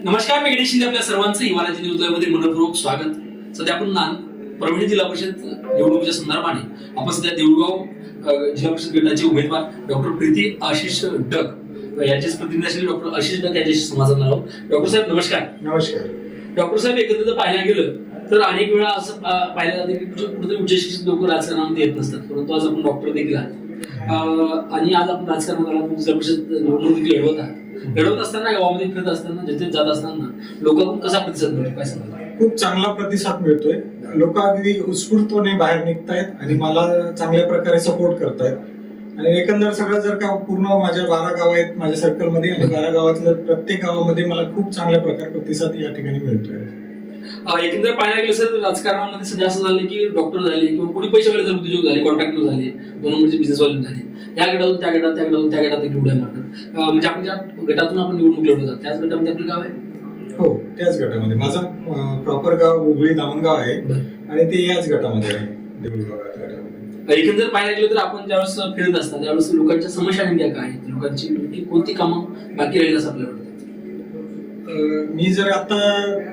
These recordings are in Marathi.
नमस्कार, मी गणेश शिंदे. आपल्या सर्वांचं हिवाळ्याच्या न्यूजमध्ये मनपूर्वक स्वागत. सध्या आपण परभणी जिल्हा परिषद निवडणुकीच्या संदर्भाने आपण सध्या देऊळगाव जिल्हा परिषद गटाचे उमेदवार डॉक्टर प्रीती आशिष डग यांचेच प्रतिनिधी असलेले डॉक्टर आशिष डग यांच्याशी संवाद साधणार आहोत. डॉक्टर साहेब नमस्कार. नमस्कार. डॉक्टर साहेब, एकंदर पाहायला गेलं तर अनेक वेळा असं पाहिलं जाते की कुठेतरी उच्च शिक्षित लोक राजकारणामध्ये येत नसतात, परंतु आज आपण डॉक्टर देखील आहात आणि आज आपण राजकारणात जिल्हा परिषद निवडणूक देखील लढवत असताना, गावामध्ये फिरत असताना, जिथे जात असताना लोकांकडून कसा प्रतिसाद मिळतो, काय सांगाल? खूप चांगला प्रतिसाद मिळतोय. लोक अगदी उत्स्फूर्तपणे बाहेर निघतायत आणि मला चांगल्या प्रकारे सपोर्ट करतायत. आणि एकंदर सगळं जर का पूर्ण माझ्या 12 गाव आहेत माझ्या सर्कलमध्ये, आणि 12 गावातल्या प्रत्येक गावामध्ये मला खूप चांगल्या प्रकारे प्रतिसाद या ठिकाणी मिळतोय. एकंदर पाहायला गेलं सर, राजकारणामध्ये सध्या असं झालं की डॉक्टर झाले किंवा कोणी पैशावाले जर उद्योग झाले, कॉन्ट्रॅक्टर झाले, 2 नंबरचे बिझनेसवाले झाले, या गटातून त्या गटात, त्या गटातून त्या गटात उड्या मारतात. म्हणजे आपण ज्या गटातून आपण निवडणूक लढवतात त्याच गटामध्ये आपलं गाव आहे? हो, त्याच गटामध्ये. माझं प्रॉपर गाव हुबळी दामणगाव आहे आणि ते याच गटामध्ये आहे, देऊळगाव गटामध्ये. एकंदर पाहायला गेलं तर आपण ज्यावेळेस फिरत असतात त्यावेळेस लोकांच्या समस्या नेमक्या काय आहेत, लोकांची कोणती कामं बाकी राहील असं आपल्याला वाटतं? मी जर आता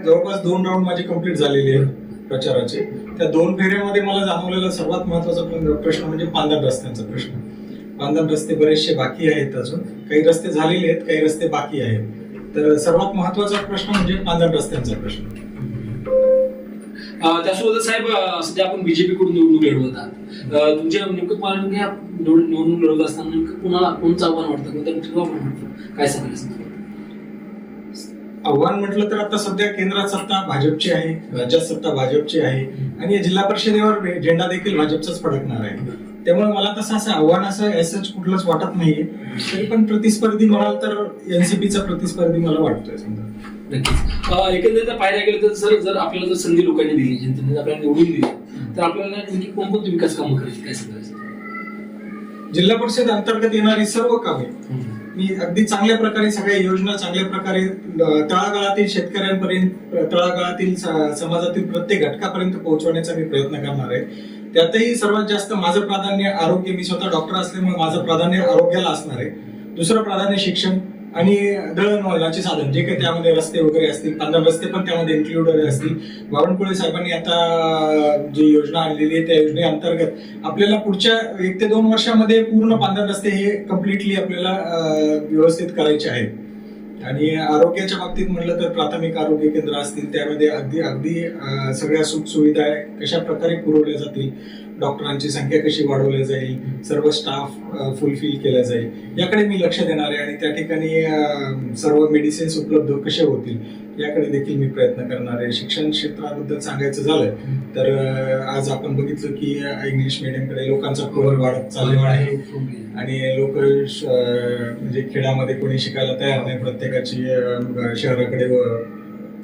जवळपास 2 राऊंड माझे कंप्लीट झालेले आहेत प्रचाराचे. त्या 2 फेऱ्यामध्ये मला जाणवलेला सर्वात महत्वाचा प्रश्न म्हणजे पांधन रस्त्यांचा प्रश्न. पांधन रस्ते बरेचसे बाकी आहेत, अजून काही रस्ते झालेले आहेत, काही रस्ते बाकी आहेत. तर सर्वात महत्वाचा प्रश्न म्हणजे पांधन रस्त्यांचा प्रश्न. त्यासोबत साहेब, सध्या आपण बीजेपी कडून निवडणूक लढवत आहात. तुमच्या नेमकं निवडणूक लढवत असताना नेमकं कोणाला कोणचं आव्हान वाटतं, कोणत्या गोष्टीचं आव्हान वाटतं, काय सांगायचं? आव्हान म्हटलं तर आता सध्या केंद्रात सत्ता भाजपची आहे, राज्यात सत्ता भाजपची आहे आणि जिल्हा परिषदेवर झेंडा देखील भाजपचाच फडकणार आहे. त्यामुळे मला तसं असं आव्हान असं कुठलंच वाटत नाहीये. तरी पण प्रतिस्पर्धी म्हणाल तर एनसीपीचा प्रतिस्पर्धी मला वाटतोय समजा. नक्कीच. एकंदरीत पाहायला गेलं तर सर, जर आपल्याला जर संधी लोकांनी दिली, जनतेने आपल्याला निवडून दिली, तर आपल्याला नेमकी कोणकोणती विकास कामं करायची, काय सांगायचं? जिल्हा परिषद अंतर्गत येणारी सर्व कामे मी अगदी चांगल्या प्रकारे, सगळ्या योजना चांगल्या प्रकारे तळागाळातील शेतकऱ्यांपर्यंत, तळागाळातील समाजातील प्रत्येक घटकापर्यंत पोहोचवण्याचा मी प्रयत्न करणार आहे. त्यातही सर्वात जास्त माझं प्राधान्य आरोग्य. मी स्वतः डॉक्टर असल्यामुळे माझं प्राधान्य आरोग्याला असणार आहे. दुसरं प्राधान्य शिक्षण आणि दळणवळणाचे साधन, जे काही त्यामध्ये रस्ते वगैरे असतील, पांधन रस्ते पण त्यामध्ये इन्क्लूड असतील. बावनकुळे साहेबांनी आता जी योजना आणलेली आहे त्या योजनेअंतर्गत आपल्याला पुढच्या 1 ते 2 वर्षामध्ये पूर्ण पांधन रस्ते हे कम्प्लिटली आपल्याला व्यवस्थित करायचे आहेत. आणि आरोग्याच्या बाबतीत म्हटलं तर प्राथमिक आरोग्य केंद्र असतील, त्यामध्ये अगदी सगळ्या सुख सुविधा कशा प्रकारे पुरवल्या जातील, डॉक्टरांची संख्या कशी वाढवली जाईल, सर्व स्टाफ फुलफिल केला जाईल, याकडे मी लक्ष देणार आहे. आणि त्या ठिकाणी सर्व मेडिसिन्स उपलब्ध कसे होतील याकडे देखील मी प्रयत्न करणार आहे. शिक्षण क्षेत्राबद्दल सांगायचं झालं तर आज आपण बघितलं की इंग्लिश मीडियमकडे लोकांचा कल वाढत चाललेला आहे आणि लोक म्हणजे खेड्यामध्ये कोणी शिकायला तयार नाही, प्रत्येकाची शहराकडे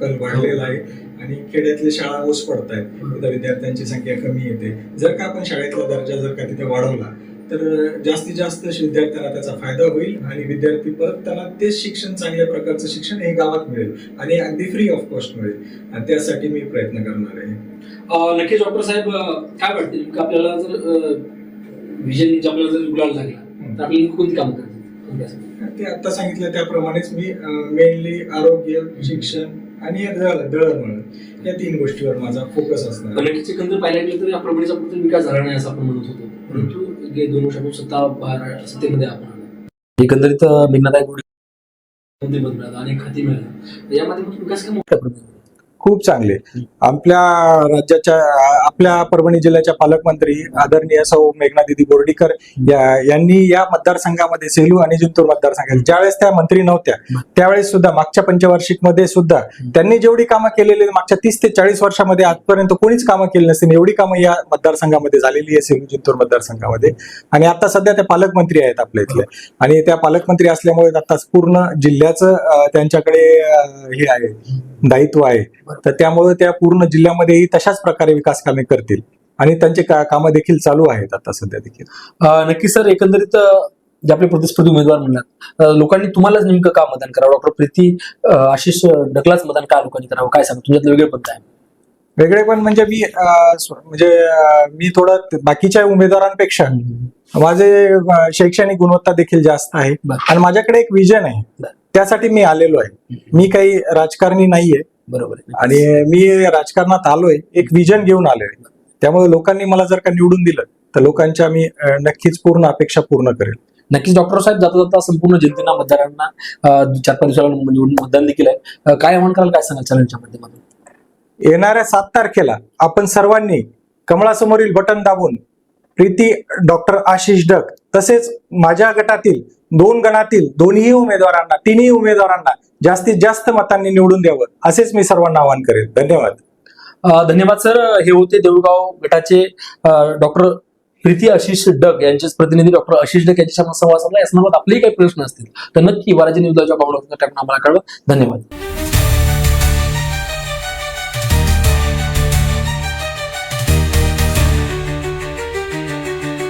कल वाढलेला आहे आणि खेड्यातल्या शाळा ओस पडत आहेत, तिथं विद्यार्थ्यांची संख्या कमी येते. जर का आपण शाळेतला दर्जा जर का तिथे वाढवला तर जास्तीत जास्त विद्यार्थ्यांना त्याचा फायदा होईल आणि विद्यार्थी परत त्यांना तेच शिक्षण, चांगल्या प्रकारचं शिक्षण हे गावात मिळेल आणि अगदी फ्री ऑफ कॉस्ट मिळेल. आणि त्यासाठी मी प्रयत्न करणार आहे. नक्कीच. डॉक्टर साहेब, काय वाटतं आपल्याला जर विजन आपल्याला जर गुलाल लागला तर आपल्याला कोणती काम करतात? ते आता सांगितलं त्याप्रमाणेच मी मेनली आरोग्य, शिक्षण आणि दळणवळण या 3 गोष्टीवर माझा फोकस असणार. नक्कीच. एकंदर पाहायला गेलं तर परभणीचा कुठे विकास झाला नाही असं आपण म्हणत होतो, परंतु 2 वर्षापासून सत्तेमध्ये आपण एकंदरीत भिन्नता मंत्रिमंडळात अनेक खाती मिळाली, यामध्ये विकास काय मोठ्या प्रमाणात खूप चांगले. आपल्या राज्याच्या, आपल्या परभणी जिल्ह्याच्या पालकमंत्री आदरणीय सौ मेघनादिदी बोर्डीकर यांनी या मतदारसंघामध्ये, सेलू आणि जिंतूर मतदारसंघात, ज्यावेळेस त्या मंत्री नव्हत्या त्यावेळेस सुद्धा मागच्या पंचवार्षिक मध्ये सुद्धा त्यांनी जेवढी कामं केलेली, मागच्या 30 ते 40 वर्षामध्ये आजपर्यंत कोणीच कामं केली नसतील, एवढी कामं या मतदारसंघामध्ये झालेली आहे, सेलू जिंतूर मतदारसंघामध्ये. आणि आता सध्या त्या पालकमंत्री आहेत आपल्या इथले, आणि त्या पालकमंत्री असल्यामुळे आता पूर्ण जिल्ह्याचं त्यांच्याकडे हे आहे, दायित्व आहे. तर त्यामुळे त्या पूर्ण जिल्ह्यामध्येही तशाच प्रकारे विकास कामे करतील आणि त्यांचे कामं देखील चालू आहेत आता सध्या देखील. नक्की सर, एकंदरीत जे आपले प्रतिस्पर्धी उमेदवार म्हणतात, लोकांनी तुम्हालाच नेमकं का मतदान करावं, डॉक्टर प्रीती आशिष डगलाच मतदान का लोकांनी करावं, काय सांगा तुमच्यातलं वेगळेपण काय? वेगळेपण म्हणजे मी थोडं बाकीच्या उमेदवारांपेक्षा माझे शैक्षणिक गुणवत्ता देखील जास्त आहे आणि माझ्याकडे एक विजन आहे त्यासाठी मी आलेलो आहे. मी काही राजकारणी नाहीये बरोबर आहे. आणि मी राजकारणात आलोय एक विजन घेऊन आलोय. त्यामुळे लोकांनी मला जर का निवडून दिलं तर लोकांच्या मी नक्कीच पूर्ण अपेक्षा पूर्ण करेल. नक्कीच डॉक्टर साहेब, जाता जाता संपूर्ण जनतेला, मतदारांना 4-5 दिवसाला निवडून मतदान देखील आहे, काय आव्हान कराल, काय सांगाल चॅनलच्या माध्यमातून? येणाऱ्या 7 तारखेला आपण सर्वांनी कमळासमोरील बटन दाबून प्रीती डॉक्टर आशिष डग तसेच माझ्या गटातील 2 गणातील दोन्ही उमेदवारांना, तिन्ही उमेदवारांना जास्तीत जास्त मतांनी निवडून द्यावं असेच मी सर्वांना आवाहन करेल. धन्यवाद. धन्यवाद सर. हे होते देऊळगाव गटाचे डॉक्टर प्रीती आशिष डग यांचेच प्रतिनिधी डॉक्टर आशिष डग यांच्या संवाद साधला. या संदर्भात आपलेही काही प्रश्न असतील तर नक्की वाराजी न्यूजच्या पाहून आम्हाला कळवा. धन्यवाद.